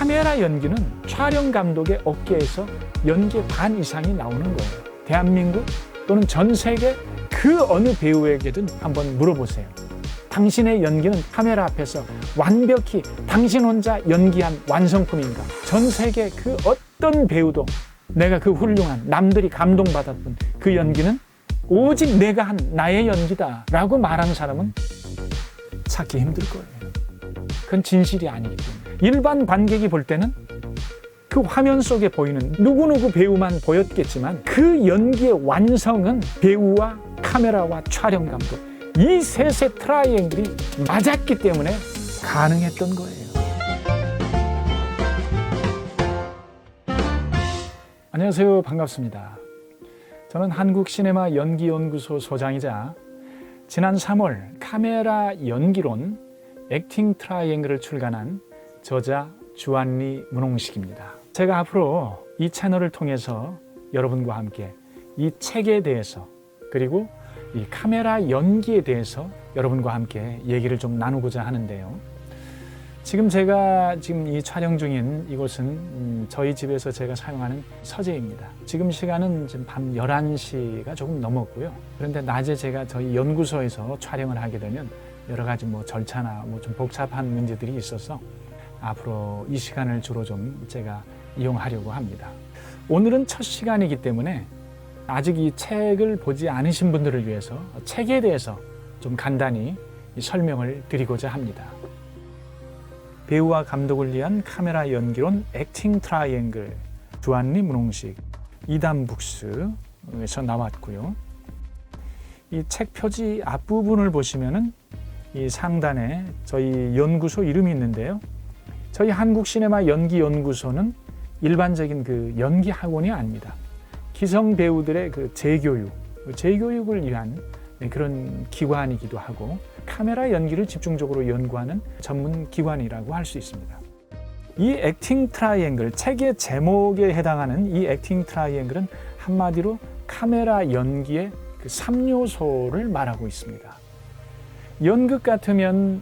카메라 연기는 촬영 감독의 어깨에서 연기의 반 이상이 나오는 거예요. 대한민국 또는 전 세계 그 어느 배우에게든 한번 물어보세요. 당신의 연기는 카메라 앞에서 완벽히 당신 혼자 연기한 완성품인가? 전 세계 그 어떤 배우도 내가 그 훌륭한 남들이 감동받았던 그 연기는 오직 내가 한 나의 연기다 라고 말하는 사람은 찾기 힘들 거예요. 그건 진실이 아니기 때문에. 일반 관객이 볼 때는 그 화면 속에 보이는 누구누구 배우만 보였겠지만 그 연기의 완성은 배우와 카메라와 촬영 감독 이 셋의 트라이앵글이 맞았기 때문에 가능했던 거예요. 안녕하세요. 반갑습니다. 저는 한국시네마 연기연구소 소장이자 지난 3월 카메라 연기론 액팅 트라이앵글을 출간한 저자 주한리 문홍식입니다. 제가 앞으로 이 채널을 통해서 여러분과 함께 이 책에 대해서 그리고 이 카메라 연기에 대해서 여러분과 함께 얘기를 좀 나누고자 하는데요. 제가 이 촬영 중인 이곳은 저희 집에서 제가 사용하는 서재입니다. 지금 시간은 지금 밤 11시가 조금 넘었고요. 그런데 낮에 제가 저희 연구소에서 촬영을 하게 되면 여러 가지 절차나 좀 복잡한 문제들이 있어서 앞으로 이 시간을 주로 좀 제가 이용하려고 합니다. 오늘은 첫 시간이기 때문에 아직 이 책을 보지 않으신 분들을 위해서 책에 대해서 좀 간단히 설명을 드리고자 합니다. 배우와 감독을 위한 카메라 연기론 액팅 트라이앵글 주한리 문홍식 이담북스에서 나왔고요. 이 책 표지 앞부분을 보시면은 이 상단에 저희 연구소 이름이 있는데요. 저희 한국시네마 연기연구소는 일반적인 그 연기 학원이 아닙니다. 기성 배우들의 그 재교육을 위한 그런 기관이기도 하고 카메라 연기를 집중적으로 연구하는 전문 기관이라고 할 수 있습니다. 이 액팅 트라이앵글, 책의 제목에 해당하는 이 액팅 트라이앵글은 한마디로 카메라 연기의 그 3요소를 말하고 있습니다. 연극 같으면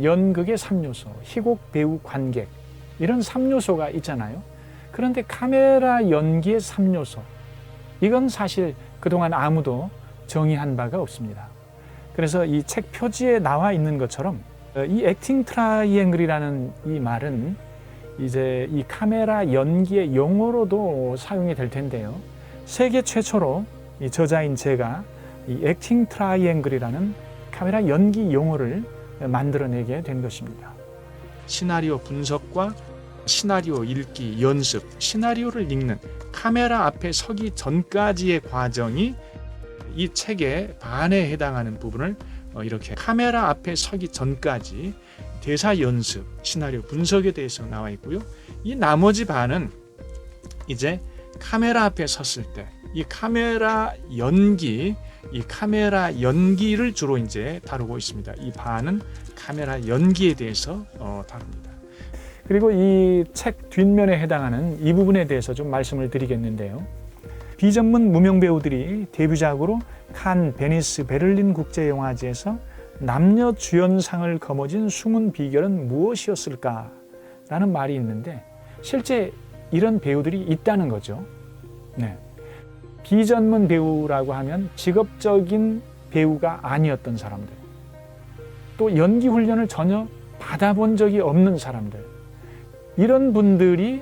연극의 3요소, 희곡, 배우, 관객 이런 3요소가 있잖아요. 그런데 카메라 연기의 3요소 이건 사실 그동안 아무도 정의한 바가 없습니다. 그래서 이 책 표지에 나와 있는 것처럼 이 액팅 트라이앵글이라는 이 말은 이제 이 카메라 연기의 용어로도 사용이 될 텐데요. 세계 최초로 이 저자인 제가 이 액팅 트라이앵글이라는 카메라 연기 용어를 만들어내게 된 것입니다. 시나리오 분석과 시나리오 읽기 연습, 시나리오를 읽는 카메라 앞에 서기 전까지의 과정이 이 책의 반에 해당하는 부분을 이렇게 카메라 앞에 서기 전까지 대사 연습, 시나리오 분석에 대해서 나와 있고요. 이 나머지 반은 이제 카메라 앞에 섰을 때 이 카메라 연기를 주로 이제 다루고 있습니다. 이 반은 카메라 연기에 대해서 다룹니다. 그리고 이 책 뒷면에 해당하는 이 부분에 대해서 좀 말씀을 드리겠는데요. 비전문 무명 배우들이 데뷔작으로 칸, 베니스, 베를린 국제영화제에서 남녀 주연상을 거머쥔 숨은 비결은 무엇이었을까라는 말이 있는데 실제 이런 배우들이 있다는 거죠. 네. 비전문 배우라고 하면 직업적인 배우가 아니었던 사람들, 또 연기 훈련을 전혀 받아본 적이 없는 사람들, 이런 분들이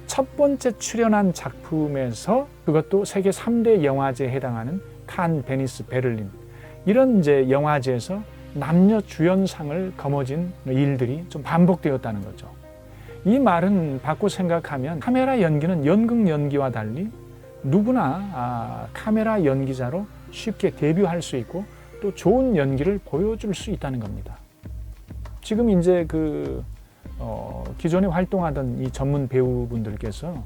첫 번째 출연한 작품에서 그것도 세계 3대 영화제에 해당하는 칸, 베니스, 베를린 이런 이제 영화제에서 남녀 주연상을 거머쥔 일들이 좀 반복되었다는 거죠. 이 말은 바꿔 생각하면 카메라 연기는 연극 연기와 달리 누구나 카메라 연기자로 쉽게 데뷔할 수 있고 또 좋은 연기를 보여줄 수 있다는 겁니다. 지금 이제 기존에 활동하던 이 전문 배우분들께서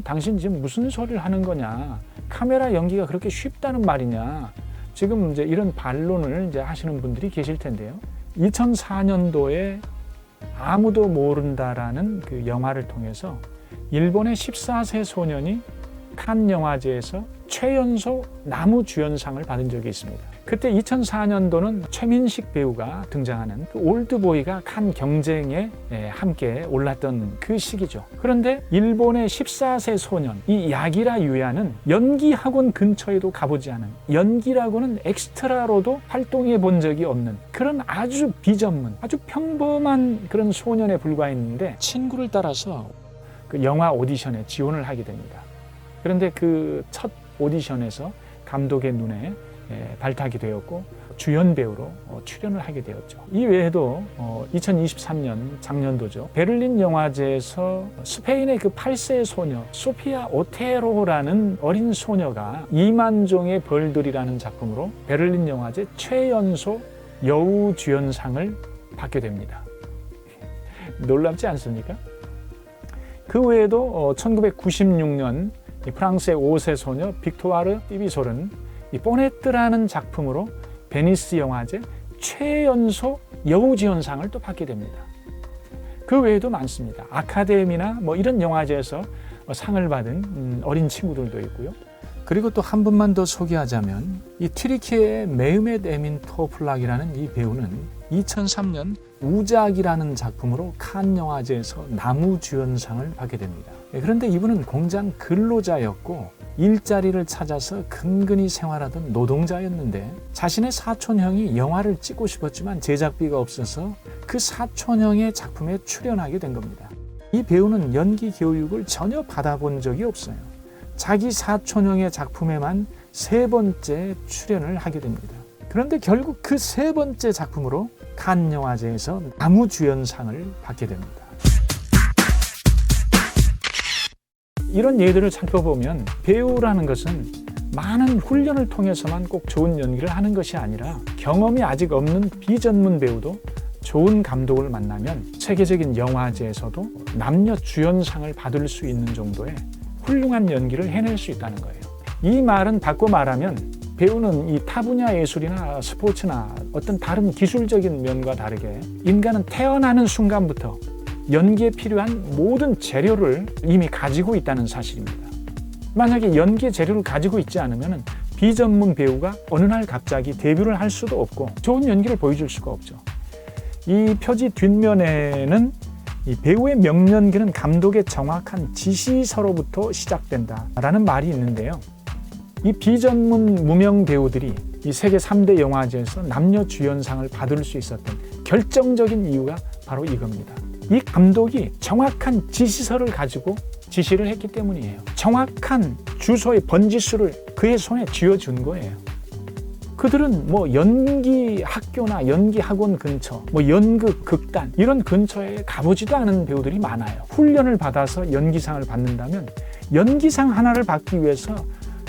당신 지금 무슨 소리를 하는 거냐? 카메라 연기가 그렇게 쉽다는 말이냐? 지금 이제 이런 반론을 이제 하시는 분들이 계실 텐데요. 2004년도에 아무도 모른다라는 그 영화를 통해서 일본의 14세 소년이 칸 영화제에서 최연소 남우주연상을 받은 적이 있습니다. 그때 2004년도는 최민식 배우가 등장하는 그 올드보이가 칸 경쟁에 함께 올랐던 그 시기죠. 그런데 일본의 14세 소년 이 야기라 유야는 연기학원 근처에도 가보지 않은, 연기라고는 엑스트라로도 활동해 본 적이 없는 그런 아주 비전문, 아주 평범한 그런 소년에 불과했는데 친구를 따라서 그 영화 오디션에 지원을 하게 됩니다. 그런데 그 첫 오디션에서 감독의 눈에 발탁이 되었고 주연 배우로 출연을 하게 되었죠. 이 외에도 2023년 작년도죠. 베를린 영화제에서 스페인의 그 8세 소녀 소피아 오테로라는 어린 소녀가 2만 종의 벌들이라는 작품으로 베를린 영화제 최연소 여우주연상을 받게 됩니다. 놀랍지 않습니까? 그 외에도 1996년 프랑스의 5세 소녀 빅토아르 띠비솔은 이 보네트라는 작품으로 베니스 영화제 최연소 여우주연상을 또 받게 됩니다. 그 외에도 많습니다. 아카데미나 뭐 이런 영화제에서 상을 받은 어린 친구들도 있고요. 그리고 또 한 분만 더 소개하자면 이 튀르키예의 메흐멧 에민 토플락이라는 이 배우는 2003년 우작이라는 작품으로 칸 영화제에서 남우주연상을 받게 됩니다. 그런데 이분은 공장 근로자였고 일자리를 찾아서 근근히 생활하던 노동자였는데 자신의 사촌형이 영화를 찍고 싶었지만 제작비가 없어서 그 사촌형의 작품에 출연하게 된 겁니다. 이 배우는 연기 교육을 전혀 받아본 적이 없어요. 자기 사촌형의 작품에만 3번째 출연을 하게 됩니다. 그런데 결국 그 3번째 작품으로 칸 영화제에서 남우주연상을 받게 됩니다. 이런 예들을 살펴보면 배우라는 것은 많은 훈련을 통해서만 꼭 좋은 연기를 하는 것이 아니라 경험이 아직 없는 비전문 배우도 좋은 감독을 만나면 세계적인 영화제에서도 남녀 주연상을 받을 수 있는 정도의 훌륭한 연기를 해낼 수 있다는 거예요. 이 말은 바꿔 말하면 배우는 이 타 분야 예술이나 스포츠나 어떤 다른 기술적인 면과 다르게 인간은 태어나는 순간부터 연기에 필요한 모든 재료를 이미 가지고 있다는 사실입니다. 만약에 연기의 재료를 가지고 있지 않으면 비전문 배우가 어느 날 갑자기 데뷔를 할 수도 없고 좋은 연기를 보여줄 수가 없죠. 이 표지 뒷면에는 이 배우의 명연기는 감독의 정확한 지시서로부터 시작된다라는 말이 있는데요. 이 비전문 무명 배우들이 이 세계 3대 영화제에서 남녀 주연상을 받을 수 있었던 결정적인 이유가 바로 이겁니다. 이 감독이 정확한 지시서를 가지고 지시를 했기 때문이에요. 정확한 주소의 번지수를 그의 손에 쥐어준 거예요. 그들은 뭐 연기 학교나 연기 학원 근처, 뭐 연극, 극단 이런 근처에 가보지도 않은 배우들이 많아요. 훈련을 받아서 연기상을 받는다면 연기상 하나를 받기 위해서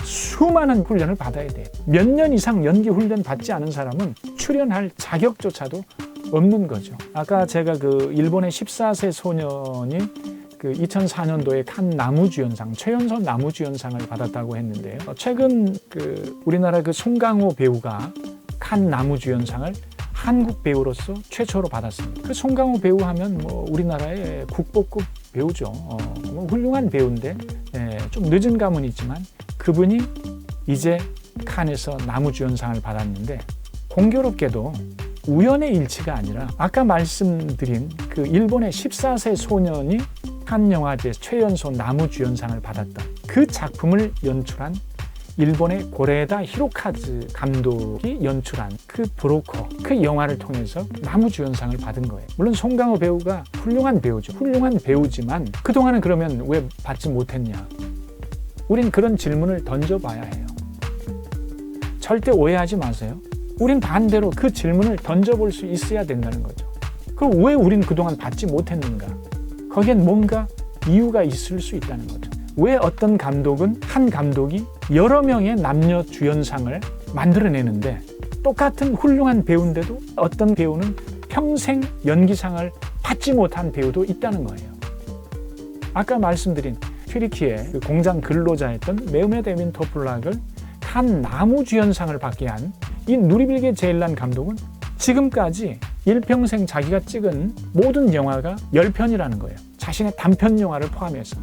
수많은 훈련을 받아야 돼요. 몇 년 이상 연기 훈련 받지 않은 사람은 출연할 자격조차도 없는 거죠. 아까 제가 그 일본의 14세 소년이 그 2004년도에 칸 남우주연상, 최연소 남우주연상을 받았다고 했는데요. 최근 그 우리나라 그 송강호 배우가 칸 남우주연상을 한국 배우로서 최초로 받았습니다. 그 송강호 배우 하면 뭐 우리나라의 국보급 배우죠. 뭐 훌륭한 배우인데 좀 늦은 감은 있지만 그분이 이제 칸에서 남우주연상을 받았는데 공교롭게도 우연의 일치가 아니라 아까 말씀드린 그 일본의 14세 소년이 칸 영화제 최연소 남우주연상을 받았던 그 작품을 연출한 일본의 고레다 히로카즈 감독이 연출한 그 브로커, 그 영화를 통해서 남우주연상을 받은 거예요. 물론 송강호 배우가 훌륭한 배우죠. 훌륭한 배우지만 그동안은 그러면 왜 받지 못했냐? 우린 그런 질문을 던져봐야 해요. 절대 오해하지 마세요. 우린 반대로 그 질문을 던져볼 수 있어야 된다는 거죠. 그럼 왜 우린 그동안 받지 못했는가? 거기엔 뭔가 이유가 있을 수 있다는 거죠. 왜 어떤 감독은 한 감독이 여러 명의 남녀 주연상을 만들어내는데 똑같은 훌륭한 배우인데도 어떤 배우는 평생 연기상을 받지 못한 배우도 있다는 거예요. 아까 말씀드린 튀르키예 그 공장 근로자였던 메흐멧 에민 토플락을 칸 남우주연상을 받게 한 이 누리빌게 제일란 감독은 지금까지 일평생 자기가 찍은 모든 영화가 10편이라는 거예요. 자신의 단편 영화를 포함해서.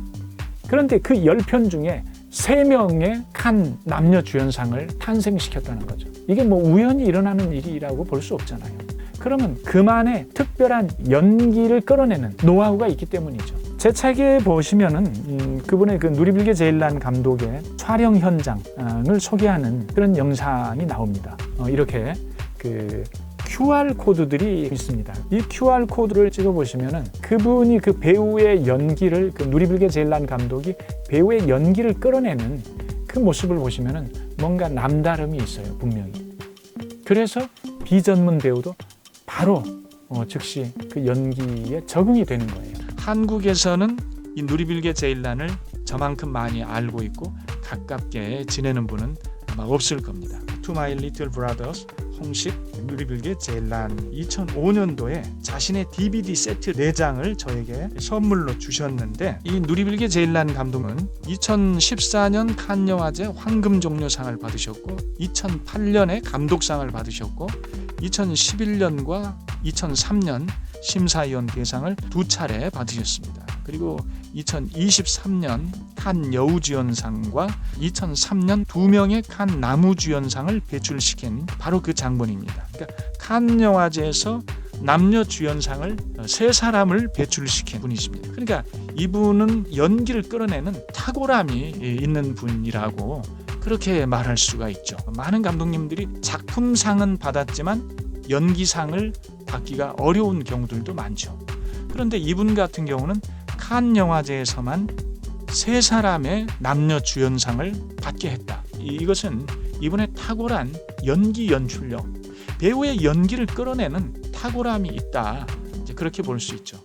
그런데 그 10편 중에 3명의 칸 남녀 주연상을 탄생시켰다는 거죠. 이게 뭐 우연히 일어나는 일이라고 볼 수 없잖아요. 그러면 그만의 특별한 연기를 끌어내는 노하우가 있기 때문이죠. 제 책에 보시면은 그분의 그 누리빌게 제일란 감독의 촬영 현장을 소개하는 그런 영상이 나옵니다. 이렇게 그 QR 코드들이 있습니다. 이 QR 코드를 찍어 보시면은 그분이 그 배우의 연기를, 그 누리빌게 제일란 감독이 배우의 연기를 끌어내는 그 모습을 보시면은 뭔가 남다름이 있어요, 분명히. 그래서 비전문 배우도 바로 즉시 그 연기에 적응이 되는 거예요. 한국에서는 이 누리빌게 제일란을 저만큼 많이 알고 있고 가깝게 지내는 분은 아마 없을 겁니다. To My Little Brothers, 홍식, 누리빌게 제일란 2005년도에 자신의 DVD 세트 4장을 저에게 선물로 주셨는데, 이 누리빌게 제일란 감독은 2014년 칸 영화제 황금종려상을 받으셨고 2008년에 감독상을 받으셨고 2011년과 2003년 심사위원 대상을 2차례 받으셨습니다. 그리고 2023년 칸 여우주연상과 2003년 2명의 칸 남우주연상을 배출시킨 바로 그 장본입니다. 그러니까 칸 영화제에서 남녀 주연상을 3사람을 배출시킨 분이십니다. 그러니까 이분은 연기를 끌어내는 탁월함이 있는 분이라고 그렇게 말할 수가 있죠. 많은 감독님들이 작품상은 받았지만 연기상을 받기가 어려운 경우들도 많죠. 그런데 이분 같은 경우는 칸 영화제에서만 3사람의 남녀 주연상을 받게 했다. 이것은 이분의 탁월한 연기 연출력, 배우의 연기를 끌어내는 탁월함이 있다. 이제 그렇게 볼 수 있죠.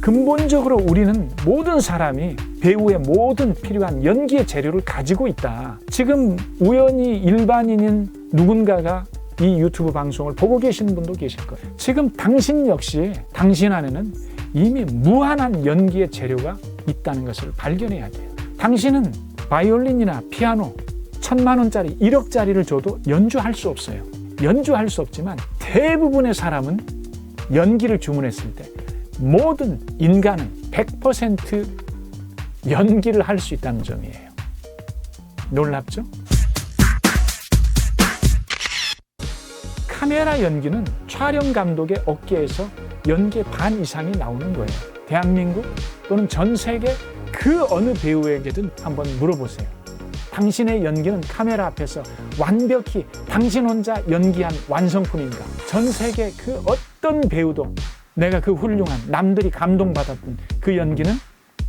근본적으로 우리는 모든 사람이 배우의 모든 필요한 연기의 재료를 가지고 있다. 지금 우연히 일반인인 누군가가 이 유튜브 방송을 보고 계시는 분도 계실 거예요. 지금 당신 역시 당신 안에는 이미 무한한 연기의 재료가 있다는 것을 발견해야 돼요. 당신은 바이올린이나 피아노 1,000만 원짜리 1억짜리를 줘도 연주할 수 없어요. 연주할 수 없지만 대부분의 사람은 연기를 주문했을 때 모든 인간은 100% 연기를 할 수 있다는 점이에요. 놀랍죠? 카메라 연기는 촬영 감독의 어깨에서 연기의 반 이상이 나오는 거예요. 대한민국 또는 전 세계 그 어느 배우에게든 한번 물어보세요. 당신의 연기는 카메라 앞에서 완벽히 당신 혼자 연기한 완성품인가? 전 세계 그 어떤 배우도 내가 그 훌륭한, 남들이 감동받았던 그 연기는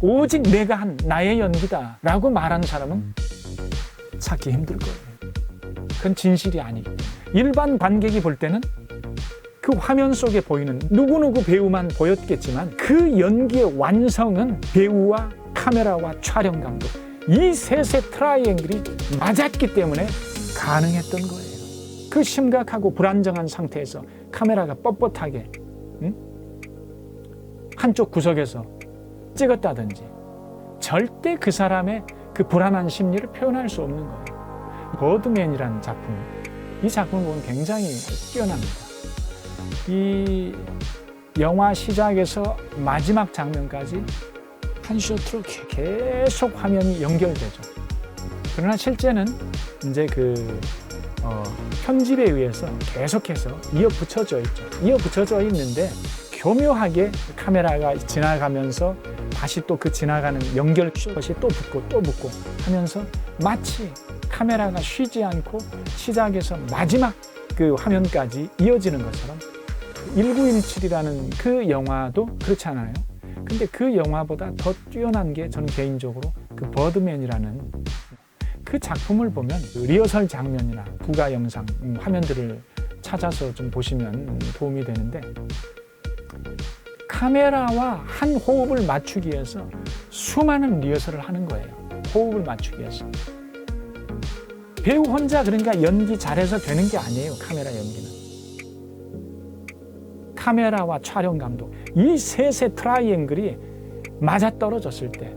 오직 내가 한 나의 연기다 라고 말하는 사람은 찾기 힘들 거예요. 그건 진실이 아니기 때문에. 일반 관객이 볼 때는 그 화면 속에 보이는 누구누구 배우만 보였겠지만 그 연기의 완성은 배우와 카메라와 촬영 감독, 이 셋의 트라이앵글이 맞았기 때문에 가능했던 거예요. 그 심각하고 불안정한 상태에서 카메라가 뻣뻣하게 한쪽 구석에서 찍었다든지 절대 그 사람의 그 불안한 심리를 표현할 수 없는 거예요. 버드맨이라는 작품, 이 작품을 보면 굉장히 뛰어납니다. 이 영화 시작에서 마지막 장면까지 한 셔트로 계속 화면이 연결되죠. 그러나 실제는 이제 편집에 의해서 계속해서 이어붙여져 있죠. 이어붙여져 있는데 교묘하게 카메라가 지나가면서 다시 또 그 지나가는 연결 숏이 또 붙고 하면서 마치 카메라가 쉬지 않고 시작에서 마지막 그 화면까지 이어지는 것처럼 1917이라는 그 영화도 그렇지 않아요? 근데 그 영화보다 더 뛰어난 게 저는 개인적으로 그 버드맨이라는 그 작품을 보면 리허설 장면이나 부가 영상, 화면들을 찾아서 좀 보시면 도움이 되는데, 카메라와 한 호흡을 맞추기 위해서 수많은 리허설을 하는 거예요. 호흡을 맞추기 위해서. 배우 혼자 그러니까 연기 잘해서 되는 게 아니에요. 카메라 연기는. 카메라와 촬영 감독, 이 셋의 트라이앵글이 맞아떨어졌을 때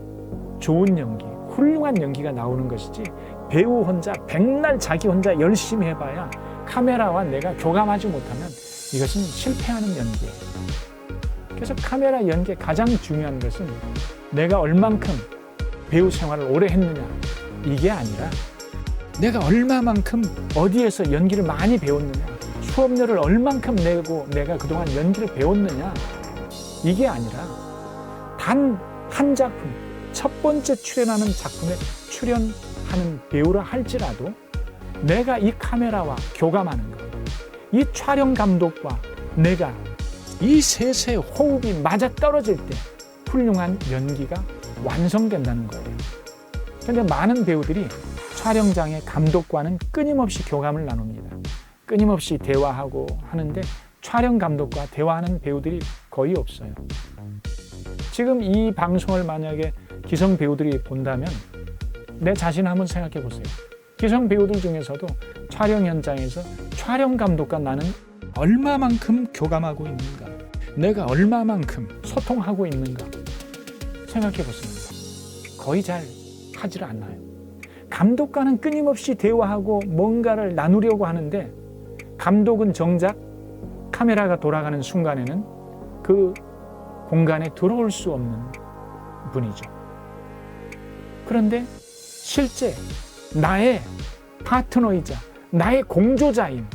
좋은 연기, 훌륭한 연기가 나오는 것이지, 배우 혼자 백날 자기 혼자 열심히 해봐야 카메라와 내가 교감하지 못하면 이것은 실패하는 연기예요. 그래서 카메라 연기의 가장 중요한 것은 내가 얼만큼 배우 생활을 오래 했느냐, 이게 아니라 내가 얼마만큼 어디에서 연기를 많이 배웠느냐, 수업료를 얼만큼 내고 내가 그동안 연기를 배웠느냐, 이게 아니라 단 한 작품, 첫 번째 출연하는 작품에 출연하는 배우라 할지라도 내가 이 카메라와 교감하는 것, 이 촬영 감독과 내가 이 셋의 호흡이 맞아떨어질 때 훌륭한 연기가 완성된다는 거예요. 그런데 많은 배우들이 촬영장의 감독과는 끊임없이 교감을 나눕니다. 끊임없이 대화하고 하는데 촬영 감독과 대화하는 배우들이 거의 없어요. 지금 이 방송을 만약에 기성 배우들이 본다면 내 자신을 한번 생각해 보세요. 기성 배우들 중에서도 촬영 현장에서 촬영 감독과 나는 얼마만큼 교감하고 있는가, 내가 얼마만큼 소통하고 있는가 생각해 보십니다. 거의 잘 하지를 않나요? 감독과는 끊임없이 대화하고 뭔가를 나누려고 하는데 감독은 정작 카메라가 돌아가는 순간에는 그 공간에 들어올 수 없는 분이죠. 그런데 실제 나의 파트너이자 나의 공조자인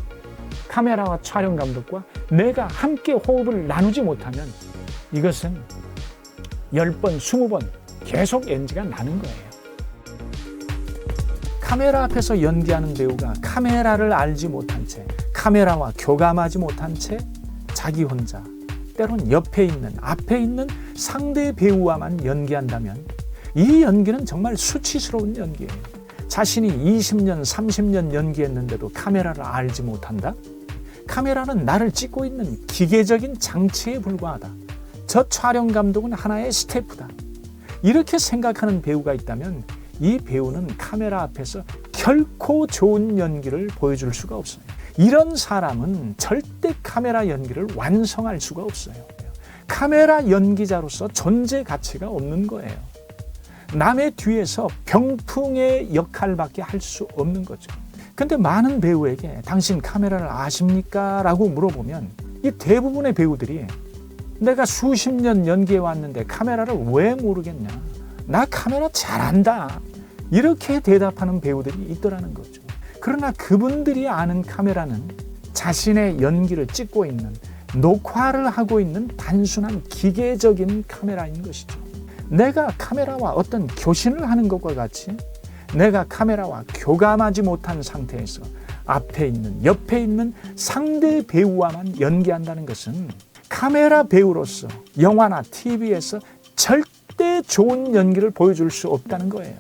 카메라와 촬영 감독과 내가 함께 호흡을 나누지 못하면 이것은 10번, 20번 계속 NG가 나는 거예요. 카메라 앞에서 연기하는 배우가 카메라를 알지 못한 채, 카메라와 교감하지 못한 채 자기 혼자, 때론 옆에 있는, 앞에 있는 상대 배우와만 연기한다면 이 연기는 정말 수치스러운 연기예요. 자신이 20년, 30년 연기했는데도 카메라를 알지 못한다? 카메라는 나를 찍고 있는 기계적인 장치에 불과하다. 저 촬영 감독은 하나의 스태프다. 이렇게 생각하는 배우가 있다면 이 배우는 카메라 앞에서 결코 좋은 연기를 보여줄 수가 없어요. 이런 사람은 절대 카메라 연기를 완성할 수가 없어요. 카메라 연기자로서 존재 가치가 없는 거예요. 남의 뒤에서 병풍의 역할밖에 할 수 없는 거죠. 근데 많은 배우에게 당신 카메라를 아십니까? 라고 물어보면 이 대부분의 배우들이 내가 수십 년 연기해 왔는데 카메라를 왜 모르겠냐? 나 카메라 잘한다. 이렇게 대답하는 배우들이 있더라는 거죠. 그러나 그분들이 아는 카메라는 자신의 연기를 찍고 있는, 녹화를 하고 있는 단순한 기계적인 카메라인 것이죠. 내가 카메라와 어떤 교신을 하는 것과 같이 내가 카메라와 교감하지 못한 상태에서 앞에 있는, 옆에 있는 상대 배우와만 연기한다는 것은 카메라 배우로서 영화나 TV에서 절대 좋은 연기를 보여줄 수 없다는 거예요.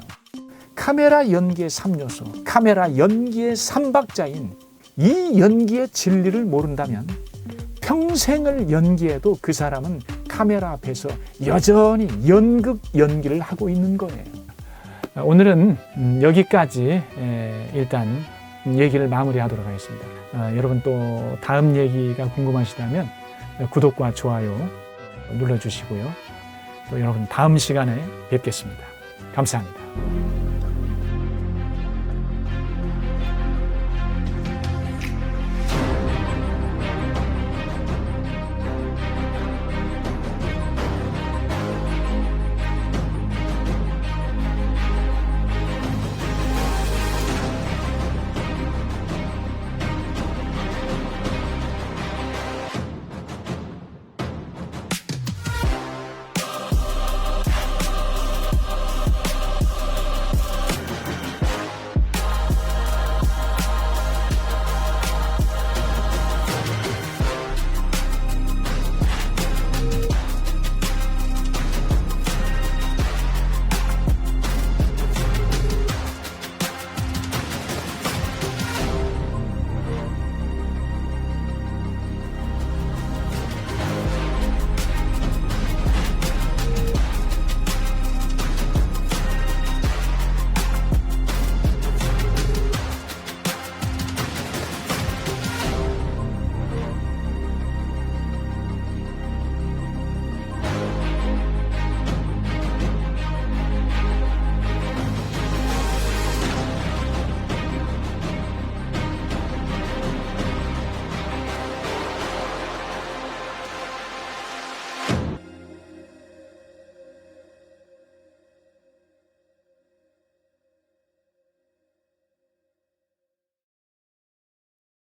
카메라 연기의 3요소, 카메라 연기의 3박자인 이 연기의 진리를 모른다면 평생을 연기해도 그 사람은 카메라 앞에서 여전히 연극 연기를 하고 있는 거예요. 오늘은 여기까지 일단 얘기를 마무리하도록 하겠습니다. 여러분 또 다음 얘기가 궁금하시다면 구독과 좋아요 눌러주시고요. 또 여러분 다음 시간에 뵙겠습니다. 감사합니다.